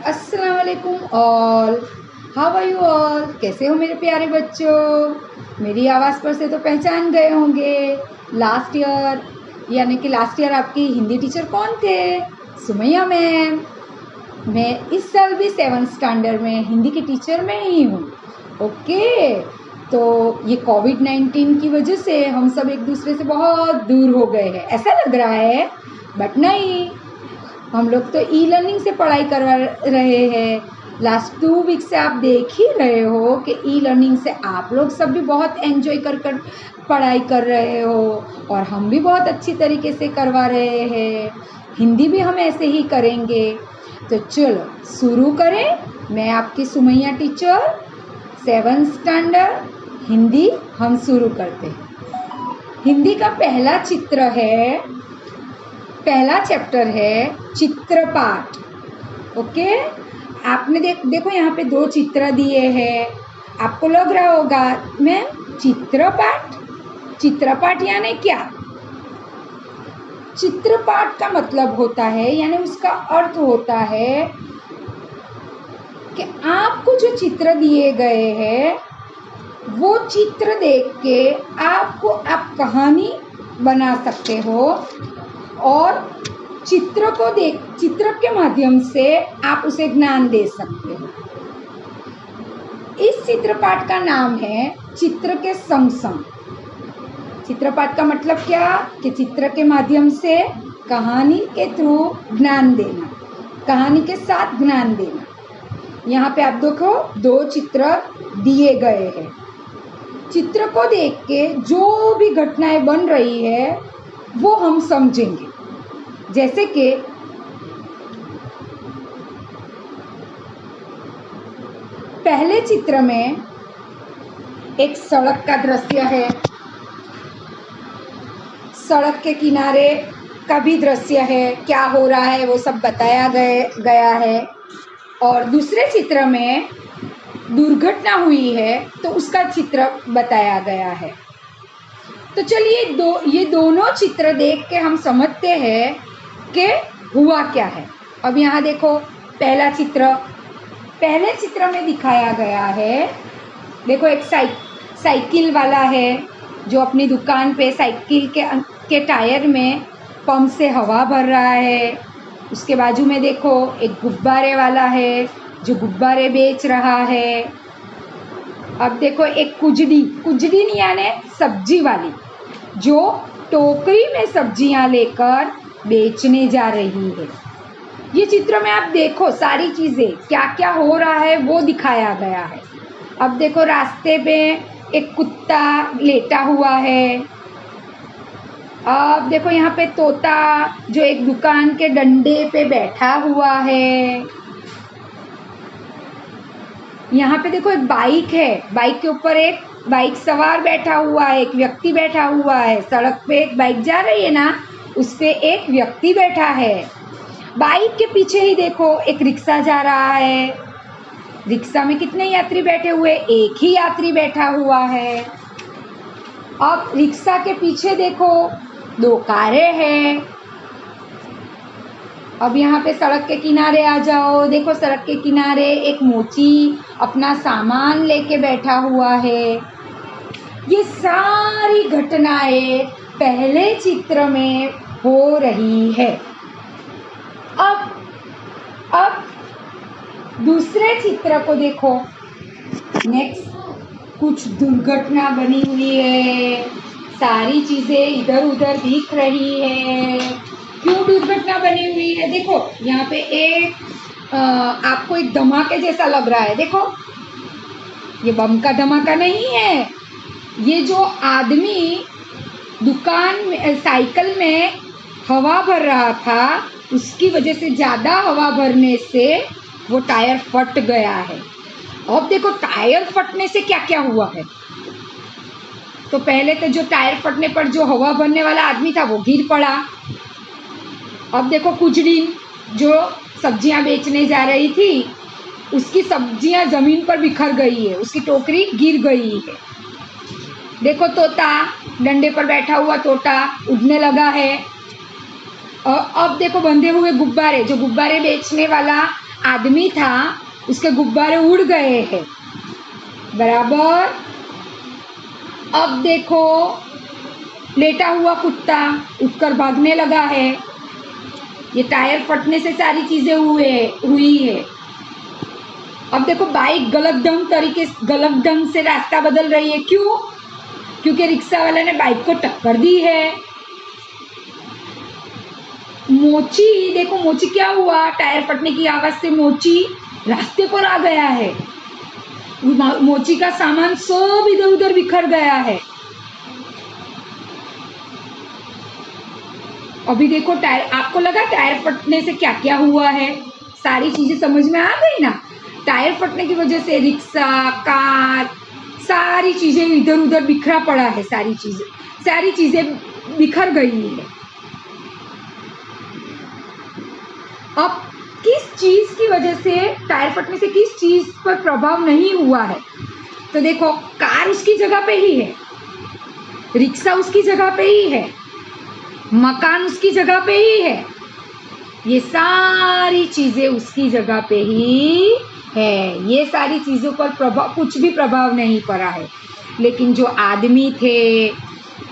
अस्सलाम वालेकुम all. How are you all? कैसे हो मेरे प्यारे बच्चों? मेरी आवाज़ पर से तो पहचान गए होंगे। लास्ट ईयर यानी कि लास्ट ईयर आपकी हिंदी टीचर कौन थे? सुमैया मैम। मैं इस साल भी 7th स्टैंडर्ड में हिंदी की टीचर में ही हूँ। ओके, तो ये कोविड-19 की वजह से हम सब एक दूसरे से बहुत दूर हो गए हैं, ऐसा लग रहा है, बट नहीं। हम लोग तो ई लर्निंग से पढ़ाई करवा रहे हैं। लास्ट 2 वीक से आप देख ही रहे हो कि ई लर्निंग से आप लोग सब भी बहुत एंजॉय कर पढ़ाई कर रहे हो और हम भी बहुत अच्छी तरीके से करवा रहे हैं। हिंदी भी हम ऐसे ही करेंगे। तो चलो शुरू करें। मैं आपकी Sumaiya teacher, 7th standard Hindi हम शुरू करते हैं। हिंदी का पहला चैप्टर है चित्रपाठ। ओके, आपने देखो यहाँ पे 2 चित्र दिए हैं। आपको लग रहा होगा मैम चित्रपाठ यानी क्या? चित्रपाठ का मतलब होता है यानी उसका अर्थ होता है कि आपको जो चित्र दिए गए हैं वो चित्र देख के आप कहानी बना सकते हो और चित्र के माध्यम से आप उसे ज्ञान दे सकते हो। इस चित्रपाठ का नाम है चित्र के संग संग। चित्रपाठ का मतलब क्या? कि चित्र के माध्यम से कहानी के थ्रू ज्ञान देना, कहानी के साथ ज्ञान देना। यहाँ पे आप देखो 2 चित्र दिए गए हैं। चित्र को देख के जो भी घटनाएं बन रही है वो हम समझेंगे। जैसे कि पहले चित्र में एक सड़क का दृश्य है। सड़क के किनारे का भी दृश्य है, क्या हो रहा है वो सब बताया गया है। और दूसरे चित्र में दुर्घटना हुई है तो उसका चित्र बताया गया है। तो चलिए ये दोनों चित्र देख के हम समझते हैं कि हुआ क्या है। अब यहाँ देखो पहले चित्र में दिखाया गया है। देखो एक साइकिल वाला है जो अपनी दुकान पे साइकिल के टायर में पंप से हवा भर रहा है। उसके बाजू में देखो एक गुब्बारे वाला है जो गुब्बारे बेच रहा है। अब देखो एक कुजड़ी नहीं यानी सब्जी वाली जो टोकरी में सब्जियां लेकर बेचने जा रही है। ये चित्र में आप देखो सारी चीज़ें क्या क्या हो रहा है वो दिखाया गया है। अब देखो रास्ते पे एक कुत्ता लेटा हुआ है। अब देखो यहाँ पे तोता जो एक दुकान के डंडे पे बैठा हुआ है। यहाँ पे देखो एक बाइक है, बाइक के ऊपर एक बाइक सवार बैठा हुआ है, एक व्यक्ति बैठा हुआ है। सड़क पे एक बाइक जा रही है ना, उस पे एक व्यक्ति बैठा है। बाइक के पीछे ही देखो एक रिक्शा जा रहा है। रिक्शा में कितने यात्री बैठे हुए? एक ही यात्री बैठा हुआ है। अब रिक्शा के पीछे देखो 2 कारें हैं। अब यहाँ पे सड़क के किनारे आ जाओ। देखो सड़क के किनारे एक मोची अपना सामान लेके बैठा हुआ है। ये सारी घटनाएं पहले चित्र में हो रही है। अब दूसरे चित्र को देखो। नेक्स्ट कुछ दुर्घटना बनी हुई है, सारी चीजें इधर उधर दिख रही है। क्यों दुर्घटना बनी हुई है? देखो यहाँ पे आपको एक धमाके जैसा लग रहा है। देखो ये बम का धमाका नहीं है, ये जो आदमी दुकान में साइकिल में हवा भर रहा था उसकी वजह से ज़्यादा हवा भरने से वो टायर फट गया है। अब देखो टायर फटने से क्या क्या हुआ है। तो पहले तो जो टायर फटने पर जो हवा भरने वाला आदमी था वो गिर पड़ा। अब देखो कुजड़ी जो सब्जियां बेचने जा रही थी उसकी सब्जियां ज़मीन पर बिखर गई है, उसकी टोकरी गिर गई है। देखो तोता डंडे पर बैठा हुआ तोता उड़ने लगा है। और अब देखो बंधे हुए गुब्बारे, जो गुब्बारे बेचने वाला आदमी था उसके गुब्बारे उड़ गए हैं, बराबर। अब देखो लेटा हुआ कुत्ता उठकर भागने लगा है, ये टायर फटने से सारी चीजें हुई है। अब देखो बाइक गलत ढंग से रास्ता बदल रही है, क्यों? क्योंकि रिक्शा वाले ने बाइक को टक्कर दी है। मोची, देखो मोची क्या हुआ, टायर फटने की आवाज से मोची रास्ते पर आ गया है, मोची का सामान सब इधर उधर बिखर गया है। अभी देखो टायर, आपको लगा टायर फटने से क्या क्या हुआ है? सारी चीजें समझ में आ गई ना। टायर फटने की वजह से रिक्शा, कार, सारी चीजें इधर उधर बिखरा पड़ा है, सारी चीजें बिखर गई है। अब किस चीज की वजह से, टायर फटने से किस चीज पर प्रभाव नहीं हुआ है? तो देखो कार उसकी जगह पे ही है, रिक्शा उसकी जगह पे ही है, मकान उसकी जगह पे ही है, ये सारी चीजें उसकी जगह पे ही है। ये सारी चीजों पर कुछ भी प्रभाव नहीं पड़ा है। लेकिन जो आदमी थे,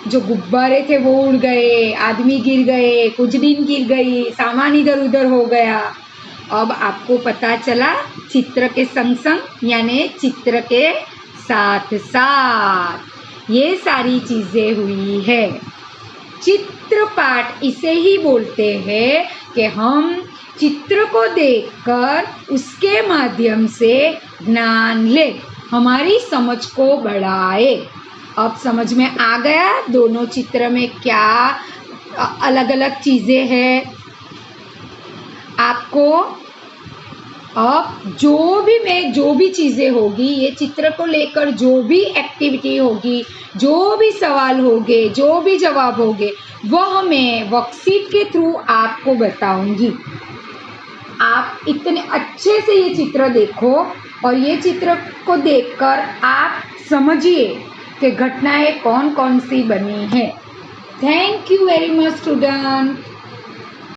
जो गुब्बारे थे वो उड़ गए, आदमी गिर गए, कुछ दिन गिर गई, सामान इधर उधर हो गया। अब आपको पता चला चित्र के संग संग यानी चित्र के साथ साथ ये सारी चीजें हुई है। चित्रपाठ इसे ही बोलते हैं कि हम चित्र को देखकर उसके माध्यम से ज्ञान ले, हमारी समझ को बढ़ाए। अब समझ में आ गया दोनों चित्र में क्या अलग अलग चीजें हैं आपको। अब जो भी चीजें होगी, ये चित्र को लेकर जो भी एक्टिविटी होगी, जो भी सवाल होंगे, जो भी जवाब होंगे, वह मैं वर्कशीट के थ्रू आपको बताऊंगी। आप इतने अच्छे से ये चित्र देखो और ये चित्र को देखकर आप समझिए कि घटनाएं कौन कौन सी बनी है। Thank you very much student.